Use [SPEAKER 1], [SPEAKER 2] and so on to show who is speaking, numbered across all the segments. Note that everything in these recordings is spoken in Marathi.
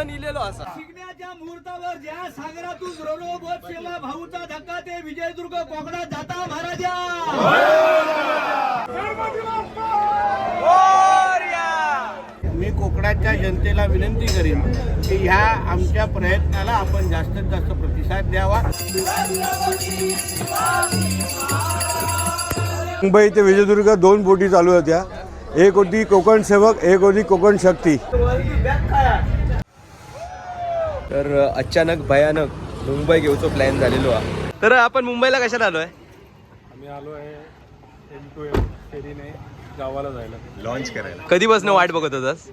[SPEAKER 1] क्षण इलेलो असा.
[SPEAKER 2] शिकण्याच्या मुहूर्तावर ज्या सागरातून रोलो बोट सेवा भाऊचा धक्का ते विजयदुर्ग कोकणात जाता महाराजा.
[SPEAKER 3] मी कोकणाच्या जनतेला विनंती करीन की ह्या आमच्या प्रयत्नाला आपण जास्तीत जास्त प्रतिसाद द्यावा.
[SPEAKER 4] मुंबई ते विजयदुर्ग 2 बोटी चालू होत्या. एक होती कोकण सेवक, एक होती कोकण शक्ती.
[SPEAKER 1] तर अचानक भयानक मुंबई घेऊचो प्लॅन झालेलो आहे. तर आपण मुंबईला कशाला आलोय?
[SPEAKER 5] आम्ही आलो आहे M2M फेरीने गावाला जायला,
[SPEAKER 1] लॉन्च करायला. कधीपासून वाट बघत होतास?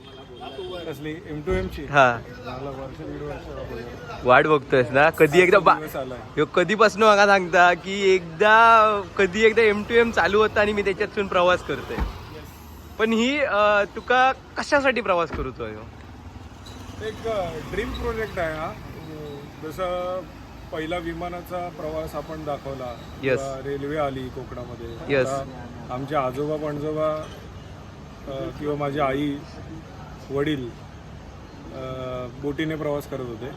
[SPEAKER 5] कसली M2M ची?
[SPEAKER 1] हा,
[SPEAKER 5] मला वर्ष दीड वर्ष
[SPEAKER 1] वाट बघतोयस ना. कधी एकदा कधीपासून मला सांगता की कधी एकदा M2M चालू होता आणि मी त्याच्यातून प्रवास करतोय. पण ही तुका कशासाठी प्रवास करतोय?
[SPEAKER 5] एक ड्रीम प्रोजेक्ट आहे हा. जसं पहिला विमानाचा प्रवास आपण दाखवला,
[SPEAKER 1] Yes.
[SPEAKER 5] रेल्वे आली कोकणामध्ये.
[SPEAKER 1] Yes.
[SPEAKER 5] आता आमचे आजोबा पणजोबा किंवा माझी आई वडील बोटीने प्रवास करत होते.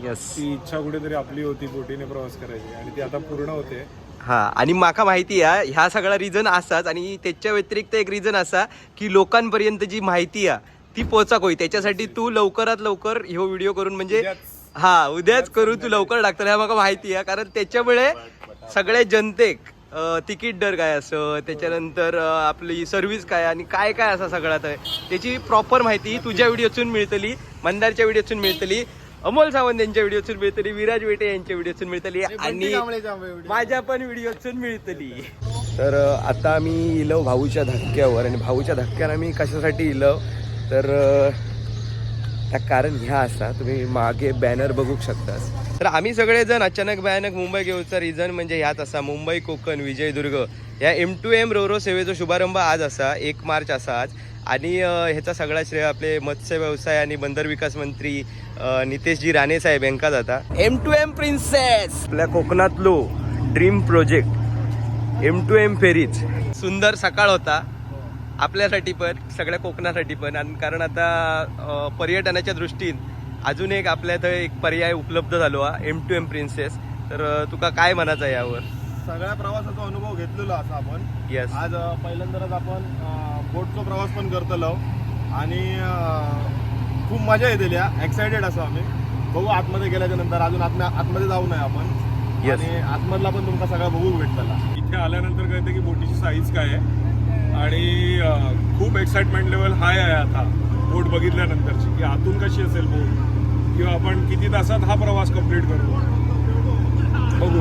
[SPEAKER 1] यस.
[SPEAKER 5] ती इच्छा कुठेतरी आपली होती बोटीने प्रवास करायची आणि ती आता पूर्ण होते.
[SPEAKER 1] हा, आणि माका माहिती आहे ह्या सगळा रिझन असाच, आणि त्याच्या व्यतिरिक्त एक रिझन असा की लोकांपर्यंत जी माहिती आहे ती पोचाक होई. त्याच्यासाठी तू लवकरात लवकर ह्यो व्हिडिओ करून म्हणजे उद्याच करू तू लवकर टाकतो ह्या मला माहिती आहे. कारण त्याच्यामुळे सगळ्या जनतेक तिकीट दर काय असं, त्याच्यानंतर आपली सर्व्हिस काय आणि काय काय असा सगळा त्याची प्रॉपर माहिती तुझ्या व्हिडिओतून मिळतली, मंदारच्या व्हिडिओतून मिळतली, अमोल सावंत यांच्या व्हिडिओतून मिळतली, विराज वेटे यांच्या व्हिडिओतून मिळतली आणि माझ्या पण व्हिडिओतून मिळतली. तर आता आम्ही इलो भाऊच्या धक्क्यावर, आणि भाऊच्या धक्क्यानं आम्ही कशासाठी इलो तर त्या कारण ह्या असा, तुम्ही मागे बॅनर बघू शकतास. तर आम्ही सगळेजण अचानक भयानक मुंबई घेऊचा रिझन म्हणजे ह्याच असा, मुंबई कोकण विजयदुर्ग या M2M रोरो सेवेचा शुभारंभ आज असा 1 मार्च असा आज. आणि ह्याचा सगळा श्रेय आपले मत्स्य व्यवसाय आणि बंदर विकास मंत्री नितेशजी राणे साहेब यांका जाता. M2M प्रिन्सेस आपल्या कोकणातलो ड्रीम प्रोजेक्ट M2M फेरीज. सुंदर सकाळ होता आपल्यासाठी पण, सगळ्या कोकणासाठी पण. आणि कारण आता पर्यटनाच्या दृष्टीन अजून एक आपल्या इथं एक पर्याय उपलब्ध झालो हा M2M प्रिन्सेस. तर तुका काय म्हणायचं आहे यावर?
[SPEAKER 6] सगळ्या प्रवासाचा अनुभव घेतलेला असा आपण.
[SPEAKER 1] येस.
[SPEAKER 6] आज पहिल्यांदाच आपण बोटचा प्रवास पण करतलो आणि खूप मजा येते. एक्सायटेड असो आम्ही. बघू आतमध्ये गेल्याच्या नंतर, अजून आतमध्ये जाऊ नये आपण.
[SPEAKER 1] Yes.
[SPEAKER 6] आणि आतमधला पण तुमका सगळा बघू भेटला.
[SPEAKER 5] इथे आल्यानंतर कळते की बोटीची साईज काय आहे आणि खूप एक्साइटमेंट लेवल हाय आहे आता बोट बघितल्यानंतरची, की आतून कशी असेल बोट, किंवा आपण किती तासात हा प्रवास कंप्लीट करू बघू.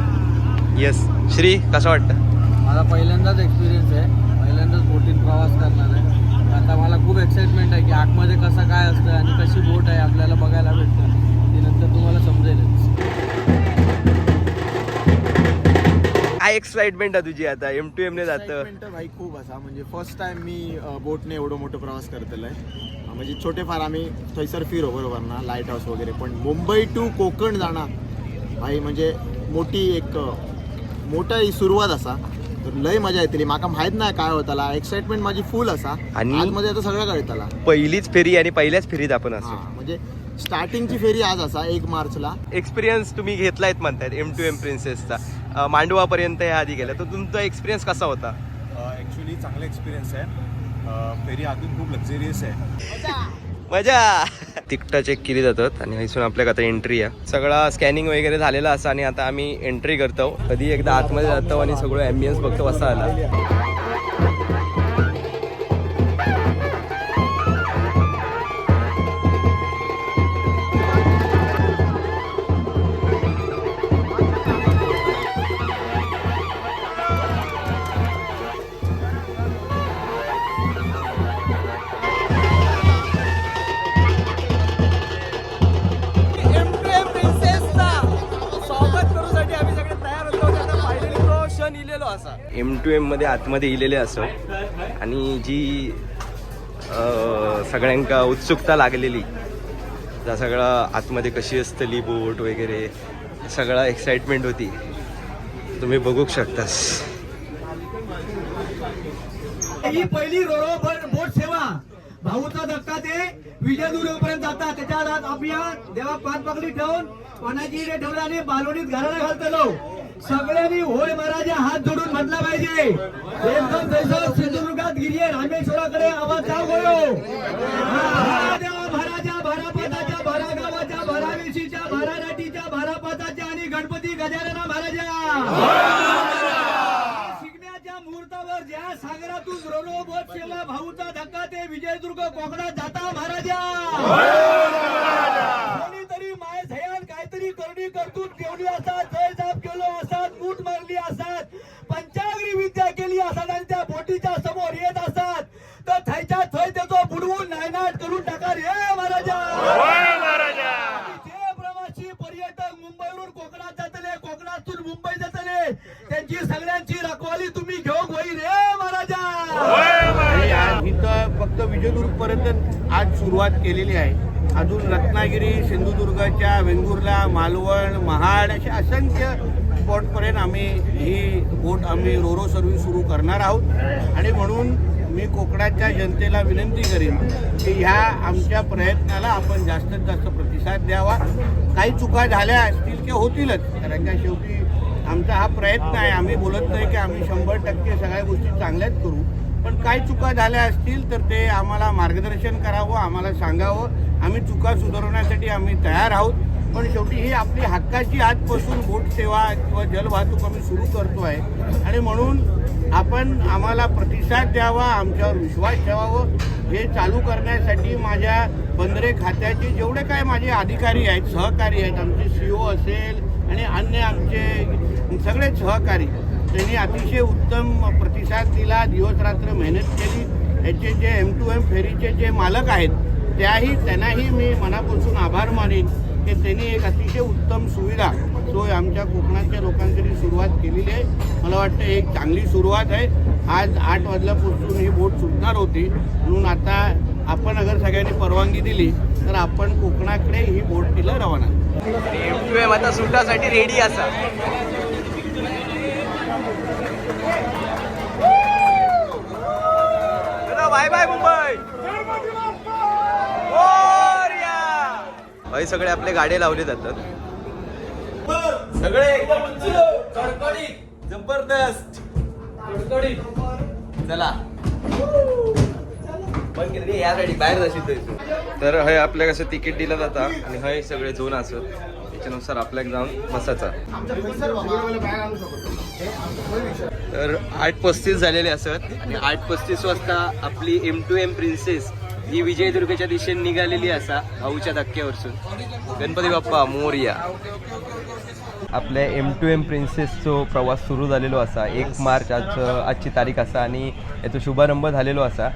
[SPEAKER 1] येस. श्री, कसं वाटतं?
[SPEAKER 7] माझा पहिल्यांदाच एक्सपिरियन्स आहे, पहिल्यांदाच बोटीत प्रवास करणार आहे. आता मला खूप एक्साइटमेंट आहे की आतमध्ये कसं काय असतं आणि कशी बोट आहे आपल्याला बघायला भेटतं. ती नंतर तुम्हाला समजेलच.
[SPEAKER 1] काय एक्साइटमेंट आहे तुझी आता M2M ने जातं?
[SPEAKER 6] भाई खूप असा, म्हणजे फर्स्ट टाइम मी बोटने एवढं मोठं प्रवास करतेला आहे. म्हणजे छोटेफार आम्ही थैसर फिरो बरोबर ना, लाईट हाऊस वगैरे, पण मुंबई टू कोकण जाणार भाई म्हणजे मोठा ही सुरुवात असा. तर लय मजा येतली. माका माहित नाही काय होताला, एक्साइटमेंट माझी फुल असा.
[SPEAKER 1] आणि
[SPEAKER 6] आतमध्ये आता सगळं कळताला.
[SPEAKER 1] पहिलीच फेरी आणि पहिल्याच फेरीत आपण असो.
[SPEAKER 6] म्हणजे स्टार्टिंगची फेरी आज असा 1 मार्चला.
[SPEAKER 1] एक्सपिरियन्स तुम्ही घेतलायत म्हणतायत M2M प्रिन्सेसचा. मांडवापर्यंत ह्या आधी गेला, तर तुमचा एक्सपिरियन्स कसा होता?
[SPEAKER 6] ॲक्च्युली चांगला एक्सपिरियन्स आहे. फेरी आतून खूप लक्झरियस आहे.
[SPEAKER 1] मजा. तिकटा चेक केली जातात आणि इथून आपल्याला आता एंट्री आहे. सगळा स्कॅनिंग वगैरे झालेला असा आणि आता आम्ही एंट्री करतो. कधी एकदा आतमध्ये जातो आणि सगळं ॲम्बियन्स बघतो असा आला. M2M मध्ये आतमध्ये इलेले असो, आणि जी सगळ्यांका उत्सुकता लागलेली, त्या सगळा आतमध्ये कशी असतली बोट वगैरे सगळा एक्साइटमेंट होती, तुम्ही बघू शकतास.
[SPEAKER 2] ही पहिली रोरो बोट सेवा भाऊचा धक्का ते विजयदुर्ग पर्यंत जातात. त्याच्या आत आपल्या देवा पाच पगडी ठेवून कोणाची इकडे ठेवला आणि बालोनीत घराला घालतलो. सगळ्यांनी होय महाराजा हात जोडून म्हटला पाहिजे. एकदम जसं सिंधुदुर्गात गिरिये रामेश्वराकडे आवाज जाऊ गयो. देवा महाराजा भारापाताच्या भारा गावाच्या भारावेशीच्या भाराराटीच्या भारापाताच्या आणि गणपती गजानना महाराजा मुहूर्तावर ज्या सागरातून रोरो बोट सेवा भाऊचा धक्का ते विजयदुर्ग कोकणात जाता महाराजा. कोणीतरी माय झयान काहीतरी करणी करतून ठेवली असतात, जय जाप केलो असतात, मूठ मारली असतात, पंचाग्री विद्या केली असतात आणि त्या बोटीच्या समोर येत असतात तर थैच्या थै त्याचो बुडवून नायनाट करून टाका रे महाराजा. जे प्रवासी पर्यटक मुंबईवरून कोकणात जातले, कोकणातून मुंबई जातले, त्यांची सगळ्यांची रखवाली तुम्ही घेऊन होई रे महाराजा.
[SPEAKER 3] आणि आज इथं फक्त विजयदुर्ग पर्यंत आज सुरुवात केलेली आहे. अजून रत्नागिरी, सिंधुदुर्गच्या वेंगुर्ला, मालवण, महाड अशा असंख्य स्पॉटपर्यंत आम्ही ही बोट आम्ही रोरो सर्व्हिस सुरू करणार आहोत. आणि म्हणून मी कोकणाच्या जनतेला विनंती करीन की ह्या आमच्या प्रयत्नाला आपण जास्तीत जास्त प्रतिसाद द्यावा. काही चुका झाल्या असतील किंवा होतीलच, कारण का शेवटी आमचा हा प्रयत्न आहे. आम्ही बोलत नाही की आम्ही 100% सगळ्या गोष्टी चांगल्याच करू, पण काही चुका झाल्या असतील तर ते आम्हाला मार्गदर्शन करावं, आम्हाला सांगावं. आम्ही चुका सुधारवण्यासाठी आम्ही तयार आहोत. पण शेवटी ही आपली हक्काची आजपासून बोट सेवा किंवा जलवाहतूक आम्ही सुरू करतो आहे आणि म्हणून आपण आम्हाला प्रतिसाद द्यावा, आमच्यावर विश्वास ठेवावं. हे चालू करण्यासाठी माझ्या बंदरे खात्याचे जेवढे काय माझे अधिकारी आहेत, सहकारी आहेत, आमचे CEO असेल आणि अन्य आमचे सगळे सहकारी, त्यांनी अतिशय उत्तम प्रतिसाद दिला, दिवसरात्र मेहनत केली. याचे जे M2M फेरीचे जे मालक आहेत त्यांनाही मी मनापासून आभार मानेन की त्यांनी एक अतिशय उत्तम सुविधा सोय आमच्या कोकणाच्या लोकांसाठी सुरुवात केलेली आहे. मला वाटतं एक चांगली सुरुवात आहे. आज 8 वाजल्यापासून ही बोट सुटणार होती, म्हणून आता आपण अगर सगळ्यांनी परवानगी दिली तर आपण कोकणाकडे ही बोटीला रवाना.
[SPEAKER 1] M2M आता सुटासाठी रेडी असा. Bye bye Mumbai. हे सगळे आपले गाडे लावले जातात, सगळे एकदम कडकडीत जबरदस्त कडकडीत. चला पण किती यासाठी बाहेर जाशील तर हे आपल्याला कसं तिकीट दिलं जातं आणि हे सगळे झोन असत, त्याच्यानुसार आपल्याला जाऊन बसायचा. तर 8:35 झालेले असत आणि 8:35 वाजता आपली M2M प्रिन्सेस ही विजयदुर्गच्या दिशेने निघालेली असा भाऊच्या धक्क्यावरसून. गणपती बाप्पा मोरया. आपल्या M2M प्रिन्सेसचो प्रवास सुरू झालेलो असा. 1 मार्च आजची तारीख असा आणि याचा शुभारंभ झालेलो असा.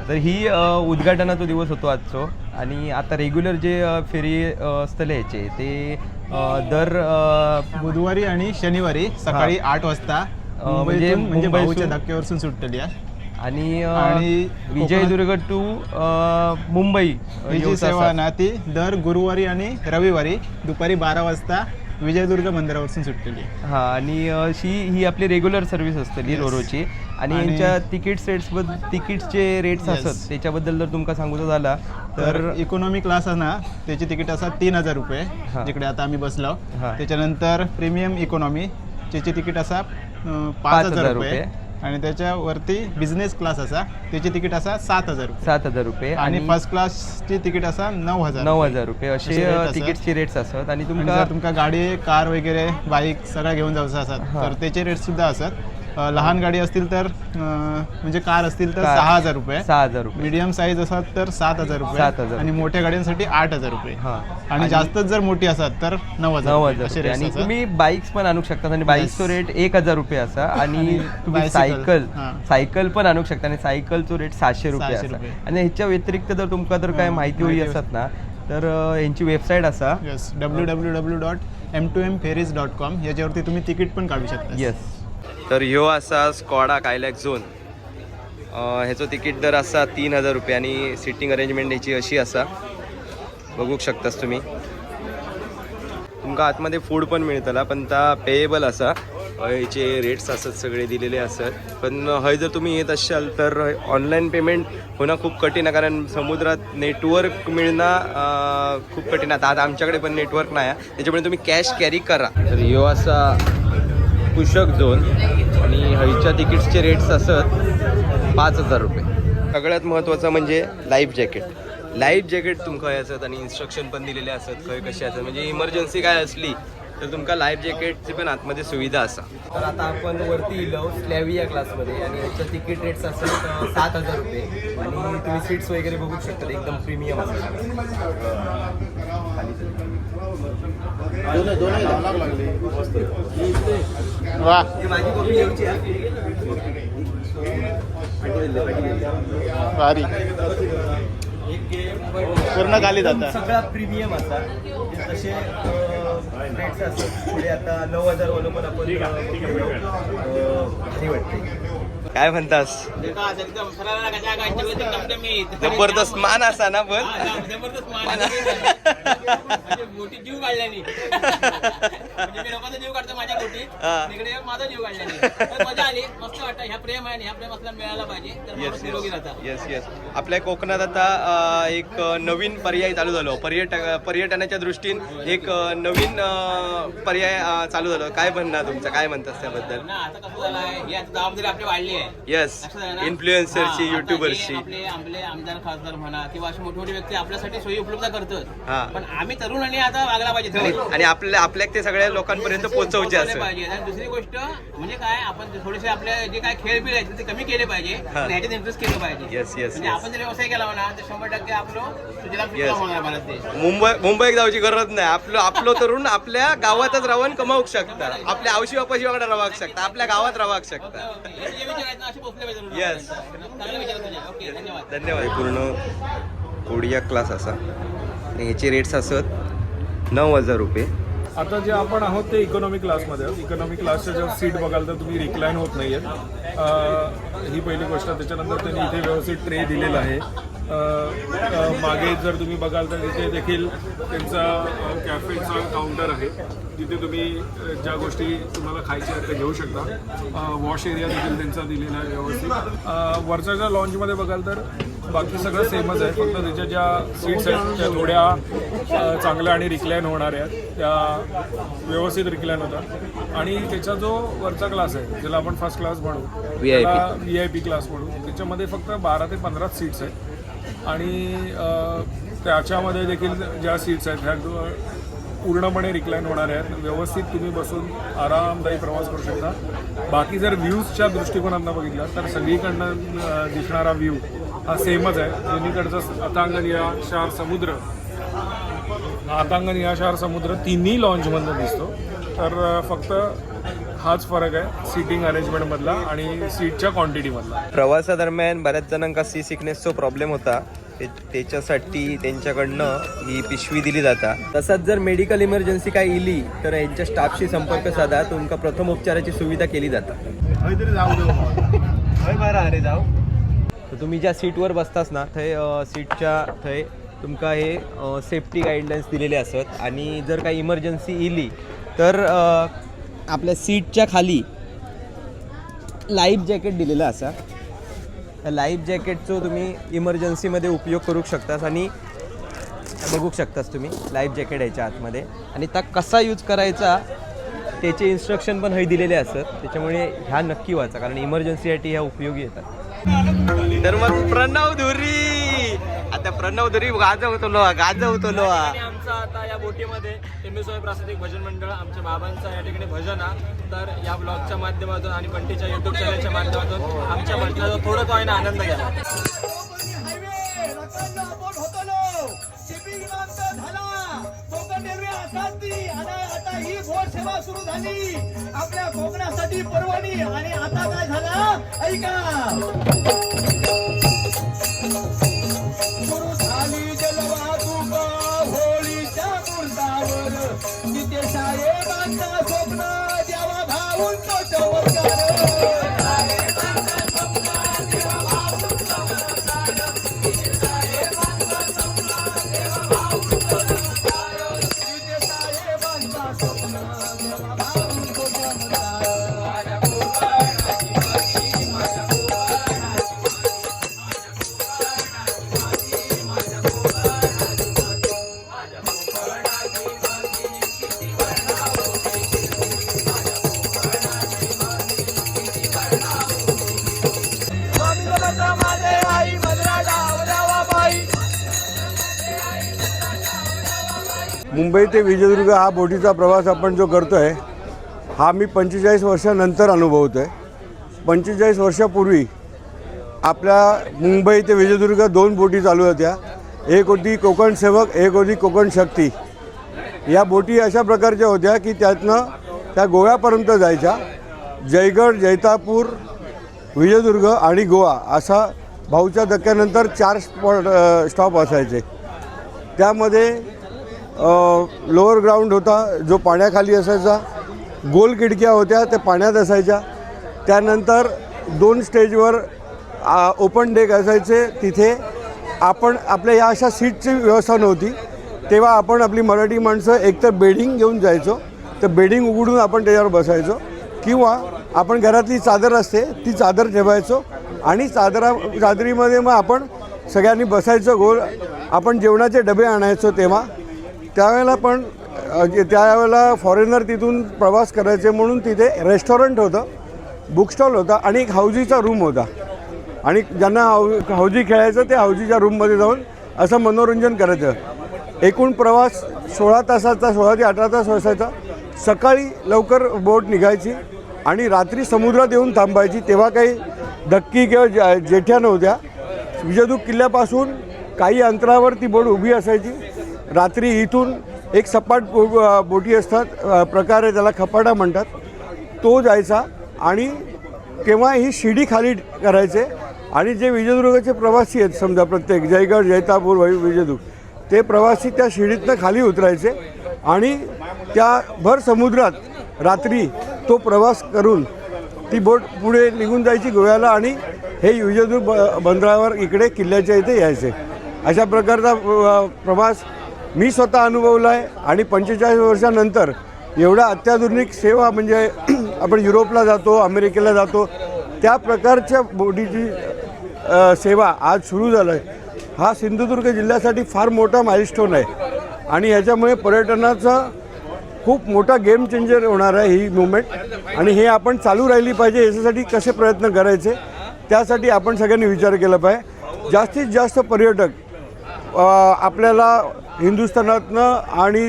[SPEAKER 1] तर ही उद्घाटनाचा दिवस होतो आजचो. आणि आता रेग्युलर जे फेरी स्थळे याचे ते दर
[SPEAKER 8] बुधवारी आणि शनिवारी सकाळी 8 वाजता म्हणजे भाऊच्या धक्क्यावरसून सुटलेली आहे.
[SPEAKER 1] आणि विजयदुर्ग टू मुंबई
[SPEAKER 8] ही सेवा ना ती दर गुरुवारी आणि रविवारी दुपारी 12 वाजता विजयदुर्ग मंदिरावरून सुटलेली आहे.
[SPEAKER 1] हा, आणि ही आपली रेग्युलर सर्व्हिस असतली रोरोची. आणि यांच्या तिकीटचे रेट्स असत त्याच्याबद्दल जर तुमका सांगूचं झाला तर
[SPEAKER 8] इकॉनॉमी क्लास आहे ना त्याची तिकीट असा 3000 रुपये जिकडे आता आम्ही बसलो. त्याच्यानंतर प्रीमियम इकॉनॉमी त्याची तिकीट असा 5000 रुपये आणि त्याच्यावरती बिझनेस क्लास असा त्याची तिकीट असा 7000 रुपये
[SPEAKER 1] आणि
[SPEAKER 8] फर्स्ट क्लासची तिकीट असा 9000
[SPEAKER 1] रुपये असे तिकीटचे रेट्स असतात. आणि
[SPEAKER 8] तुमका गाडी कार वगैरे बाईक सगळ्या घेऊन जायचं असतात तर त्याचे रेट सुद्धा असतात. लहान गाडी असतील तर म्हणजे कार असतील तर 6000 रुपये, मीडियम साईज असतात तर 7000 रुपये आणि मोठ्या गाड्यांसाठी 8000 रुपये आणि जास्तच जर मोठी असतात तर 9000.
[SPEAKER 1] आणि तुम्ही बाईक्स पण आणू शकता आणि बाईकचा रेट 1000 रुपये असा. आणि तुम्ही सायकल पण आणू शकता आणि सायकलचा रेट 700 रुपये असा. आणि ह्याच्या व्यतिरिक्त जर तुमका जर काय माहिती होई असत ना तर यांची वेबसाईट असा
[SPEAKER 8] www.m2mferries.com याच्यावरती तुम्ही तिकीट पण काढू शकता.
[SPEAKER 1] येस. तर ह्यो असा स्कॉडा कायलॅक झोन. ह्याचं तिकीट दर असा 3000 रुपये आणि सिटिंग अरेंजमेंट ह्याची अशी असा. बघू शकतास तुम्ही. तुमका आतमध्ये फूड पण मिळतला पण ता पेएबल असा. याचे रेट्स असतात सगळे दिलेले असतात. पण हय जर तुम्ही येत असाल तर ऑनलाईन पेमेंट होणं खूप कठीण आहे, कारण समुद्रात नेटवर्क मिळणं खूप कठीण आहे. आता आमच्याकडे पण नेटवर्क नाही आहे, त्याच्यामुळे तुम्ही कॅश कॅरी करा. तर यो असा पुषक झोन आणि हयच्या तिकीट्सचे रेट्स असत 5,000 रुपये. सगळ्यात महत्त्वाचं म्हणजे लाईफ जॅकेट. लाईफ जॅकेट तुमका हय असत आणि इन्स्ट्रक्शन पण दिलेले असत खंय कसे असतात, म्हणजे इमर्जन्सी काय असली तर तुमका लाईफ जॅकेटची पण आतमध्ये सुविधा असा. तर आता आपण वरती इलो स्लॅविया क्लासमध्ये आणि याचं तिकीट रेट्स असतात 7,000 रुपये आणि तुम्ही सीट्स वगैरे बघू शकता, एकदम प्रीमियम असतात.
[SPEAKER 8] वा
[SPEAKER 1] माझी कॉपी घ्यायची आहे.
[SPEAKER 8] भारी पूर्ण खाली जाता.
[SPEAKER 1] सगळा प्रीमियम असा तसे रेट्स असतात पुढे. आता 9,000 वाला पण आपण भारी वाटते. काय म्हणतास? जबरदस्त मान असा ना, पण
[SPEAKER 7] मोठी जीव काढल्यानी म्हणजे मी लोकांचा जीव काढतो माझ्या बोटीत, तिकडे माझा जीव काढल्यानी मजा आली, मस्त वाटतं. ह्या प्रेम आहे, ह्या प्रेम असल्याला मिळायला पाहिजे, तर माणूस निरोगी राहतात.
[SPEAKER 1] येस. आपल्या कोकणात आता एक नवीन पर्याय चालू झालो. पर्यटनाच्या दृष्टीने एक नवीन पर्याय चालू झालो. काय म्हणणार तुमचं, काय म्हणतात त्याबद्दल?
[SPEAKER 7] ना आता कसं झालं आहे, ही आता जबाबदारी आपली वाढली आहे.
[SPEAKER 1] येस, इन्फ्लुएन्सरची, युट्यूबरची.
[SPEAKER 7] आपले आमदार खासदार म्हणा किंवा अशी मोठी मोठी व्यक्ती आपल्यासाठी सोयी उपलब्ध करतात,
[SPEAKER 1] हा.
[SPEAKER 7] पण आम्ही तरुणांनी आता वागला पाहिजे
[SPEAKER 1] आणि आपल्या ते सगळ्या लोकांपर्यंत पोहोचवचे असं
[SPEAKER 7] पाहिजे. आणि दुसरी गोष्ट म्हणजे काय, आपण थोडेसे आपले जे काय खेळ बिळ आहेत ते कमी केले पाहिजे, पण ह्याच्यात इंटरेस्ट केलं पाहिजे.
[SPEAKER 1] येस.
[SPEAKER 7] म्हणजे आपण जर व्यवसाय केला म्हणा तर 100% आपलं सुजलाम होणार मला ते.
[SPEAKER 1] मुंबईत जाऊची गरज नाही. आपलं तरुण आपल्या गावातच राहून कमावू शकता, आपल्या आवशी बापाशीकडे राहू शकता, आपल्या गावात राहू शकता. येस, धन्यवाद. पूर्ण ओडिया क्लास असा आणि ह्याचे रेट्स असत 9,000 रुपये.
[SPEAKER 5] आता जे आपण आहोत ते इकॉनॉमी क्लासमध्ये आहोत. इकॉनॉमी क्लासच्या जेव्हा सीट बघाल तर तुम्ही रिक्लाईन होत नाही आहेत, ही पहिली गोष्ट. त्याच्यानंतर त्यांनी इथे व्यवस्थित ट्रे दिलेला आहे. मागे जर तुम्ही बघाल तर इथे देखील त्यांचा कॅफेचा काउंटर आहे, जिथे तुम्ही ज्या गोष्टी तुम्हाला खायच्या आहेत त्या घेऊ शकता. वॉश एरिया देखील त्यांचा दिलेला आहे व्यवस्थित. वरच्या लॉन्चमध्ये बघाल तर बाकी सगळं सेमच आहे, फक्त त्याच्या ज्या सीट्स आहेत त्या थोड्या चांगल्या आणि रिक्लाईन होणाऱ्या आहेत, त्या व्यवस्थित रिक्लाईन होतात. आणि त्याचा जो वरचा क्लास आहे ज्याला आपण फर्स्ट क्लास म्हणू, VIP क्लास म्हणू, त्याच्यामध्ये फक्त 12 ते 15 सीट्स आहेत. आणि त्याच्यामध्ये देखील ज्या सीट्स आहेत ह्या पूर्णपणे रिक्लाईन होणार आहेत. व्यवस्थित तुम्ही बसून आरामदायी प्रवास करू शकता. बाकी जर व्ह्यूजच्या दृष्टिकोनातून बघितला तर सगळीकडनं दिसणारा व्ह्यू हा सेमच आहे. दोन्हीकडचा अतांग निळाशार समुद्र तिन्ही लॉन्चमधनं दिसतो. तर फक्त हाच फरक आहे सीटिंग अरेंजमेंटमधला आणि सीटच्या क्वांटिटीमधला.
[SPEAKER 1] प्रवासादरम्यान बऱ्याच जणांका सी सिकनेसचा प्रॉब्लेम होता, त्याच्यासाठी त्यांच्याकडनं ही पिशवी दिली जाता. तसंच जर मेडिकल इमर्जन्सी काय इली तर यांच्या स्टाफशी संपर्क साधा, तुमका प्रथम उपचाराची सुविधा केली जाता. जाऊ तर तुम्ही ज्या सीटवर बसतास ना थंय सीटच्या थंय तुमका हे सेफ्टी गाईडलाईन्स दिलेले असत. आणि जर काही इमर्जन्सी इली तर आपल्या सीटच्या खाली लाईफ जॅकेट दिलेलं असा. त्या लाईफ जॅकेटचा तुम्ही इमर्जन्सीमध्ये उपयोग करू शकतास आणि बघू शकतास तुम्ही लाईफ जॅकेट याच्या आतमध्ये. आणि त्या कसा यूज करायचा त्याचे इन्स्ट्रक्शन पण हे दिलेले असतात, त्याच्यामुळे ह्या नक्की वाचा, कारण इमर्जन्सीसाठी ह्या उपयोगी येतात. तर मग प्रणव धुरी, आता प्रणव धुरी गाजवतो
[SPEAKER 7] आमचा आता या बोटीमध्ये टेंबेस्वामी प्रासादिक भजन मंडळ आमच्या बाबांचा या ठिकाणी भजन आहे. तर या ब्लॉगच्या माध्यमातून आणि बंटीच्या युट्यूब चॅनलच्या माध्यमातून आमच्या भजनाचा थोडा तो आहे ना आनंद घ्या.
[SPEAKER 2] आता ही बोट सेवा सुरू झाली आपल्या कोकणासाठी परवानी. आणि आता काय झालं ऐका, सुरू झाली जलवाहतूक होळीच्या मुर्दावर. तिथे साहेबांचा स्वप्न द्यावा भाऊंचा चमत्कार. साहेबांचा स्वप्न देवा भाऊंचा चमत्कार.
[SPEAKER 4] मुंबई ते विजयदुर्ग हा बोटीचा प्रवास आपण जो करतो आहे हा मी 45 वर्षानंतर अनुभवतो आहे. 45 वर्षापूर्वी आपल्या मुंबई ते विजयदुर्ग 2 बोटी चालू होत्या. एक होती कोकण सेवक, एक होती कोकण शक्ती. या बोटी अशा प्रकारच्या होत्या की त्यातनं त्या गोव्यापर्यंत जायच्या. जयगड, जैतापूर, विजयदुर्ग आणि गोवा असा भाऊच्या धक्क्यानंतर 4 स्टॉप असायचे. त्यामध्ये लोअर ग्राउंड होता जो पाण्याखाली असायचा. गोल खिडक्या होत्या त्या पाण्यात असायच्या. त्यानंतर 2 स्टेजवर ओपन डेक असायचे. तिथे आपण आपल्या या अशा सीटची व्यवस्था नव्हती. तेव्हा आपण आपली मराठी माणसं एकतर बेडिंग घेऊन जायचो, तर बेडिंग उघडून आपण त्याच्यावर बसायचो, किंवा आपण घरातली चादर असते ती चादर ठेवायचो आणि चादरीमध्ये मग आपण सगळ्यांनी बसायचं गोल. आपण जेवणाचे डबे आणायचो तेव्हा. त्यावेळेला पण त्यावेळेला फॉरेनर तिथून प्रवास करायचे म्हणून तिथे रेस्टॉरंट होतं, बुकस्टॉल होता आणि एक हौजीचा रूम होता. आणि ज्यांना हौजी खेळायचं ते हौजीच्या रूममध्ये जाऊन असं मनोरंजन करायचं. एकूण प्रवास 16 तासाचा, 16 ते 18 तास असायचा. सकाळी लवकर बोट निघायची आणि रात्री समुद्रात येऊन थांबायची. तेव्हा काही धक्की किंवा जेठ्या नव्हत्या. विजयदुर्ग किल्ल्यापासून काही अंतरावर ती बोट उभी असायची. रात्री इथून एक सपाट बोटी असतात, प्रकार आहे त्याला खपाटा म्हणतात, तो जायचा आणि तेव्हा ही शिडी खाली करायचे. आणि जे विजयदुर्गचे प्रवासी आहेत समजा प्रत्येक जयगड, जैतापूर, विजयदुर्ग, ते प्रवासी त्या शिडीतनं खाली उतरायचे आणि त्या भर समुद्रात रात्री तो प्रवास करून ती बोट पुढे निघून जायची गोव्याला आणि हे विजयदुर्ग बंदरावर इकडे किल्ल्याच्या इथे यायचे. अशा प्रकारचा प्रवास मी स्वतः अनुभवला आहे. आणि 45 वर्षानंतर एवढा अत्याधुनिक सेवा म्हणजे आपण युरोपला जातो, अमेरिकेला जातो, त्या प्रकारच्या बोटीची सेवा आज सुरू झालं आहे. हा सिंधुदुर्ग जिल्ह्यासाठी फार मोठा माइलस्टोन आहे आणि ह्याच्यामुळे पर्यटनाचा खूप मोठा गेम चेंजर होणार आहे ही मुवमेंट. आणि हे आपण चालू राहिली पाहिजे. याच्यासाठी कसे प्रयत्न करायचे त्यासाठी आपण सगळ्यांनी विचार केला पाहिजे. जास्तीत जास्त पर्यटक आपल्याला हिंदुस्थानातनं आणि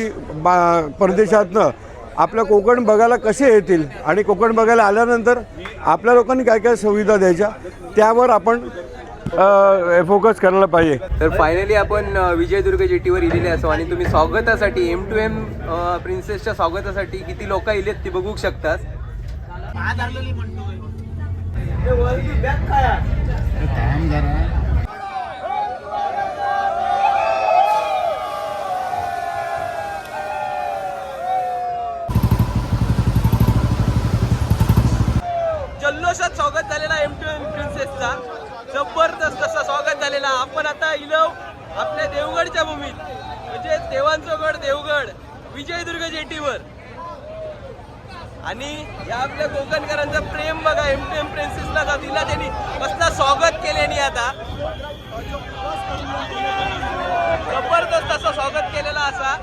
[SPEAKER 4] परदेशातनं आपलं कोकण बघायला कसे येतील आणि कोकण बघायला आल्यानंतर आपल्या लोकांनी काय काय सुविधा द्यायच्या त्यावर आपण फोकस करायला पाहिजे.
[SPEAKER 1] तर फायनली आपण विजयदुर्ग जेटीवर इलेले असो आणि तुम्ही स्वागतासाठी M2M प्रिन्सेसच्या स्वागतासाठी किती लोक इलेत ती बघू शकतात. जल्लोषात स्वागत झालेला M2M प्रिन्सेसचा, जबरदस्त असं स्वागत झालेला. आपण आता इलो आपल्या देवगडच्या भूमीत म्हणजे देवांचा गड देवगड विजयदुर्ग जेटीवर. आणि या आपल्या कोकणकरांचं प्रेम बघा. M2M प्रिन्सेसला दिला त्यांनी मस्त स्वागत केल्याने. आता जबरदस्त असं स्वागत केलेला असा.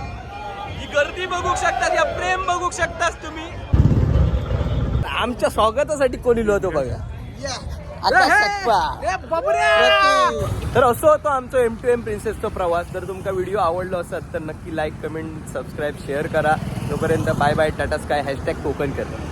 [SPEAKER 1] ही गर्दी बघू शकता, या प्रेम बघू शकताच तुम्ही. आमच्या स्वागतासाठी कोण इलो होतो बघा. तर असं होतं आमचं M2M प्रिन्सेसचा प्रवास. जर तुमचा व्हिडिओ आवडला असेल तर नक्की लाईक, कमेंट, सबस्क्राईब, शेअर करा. तोपर्यंत bye bye, Tata Sky, # Konkan करा.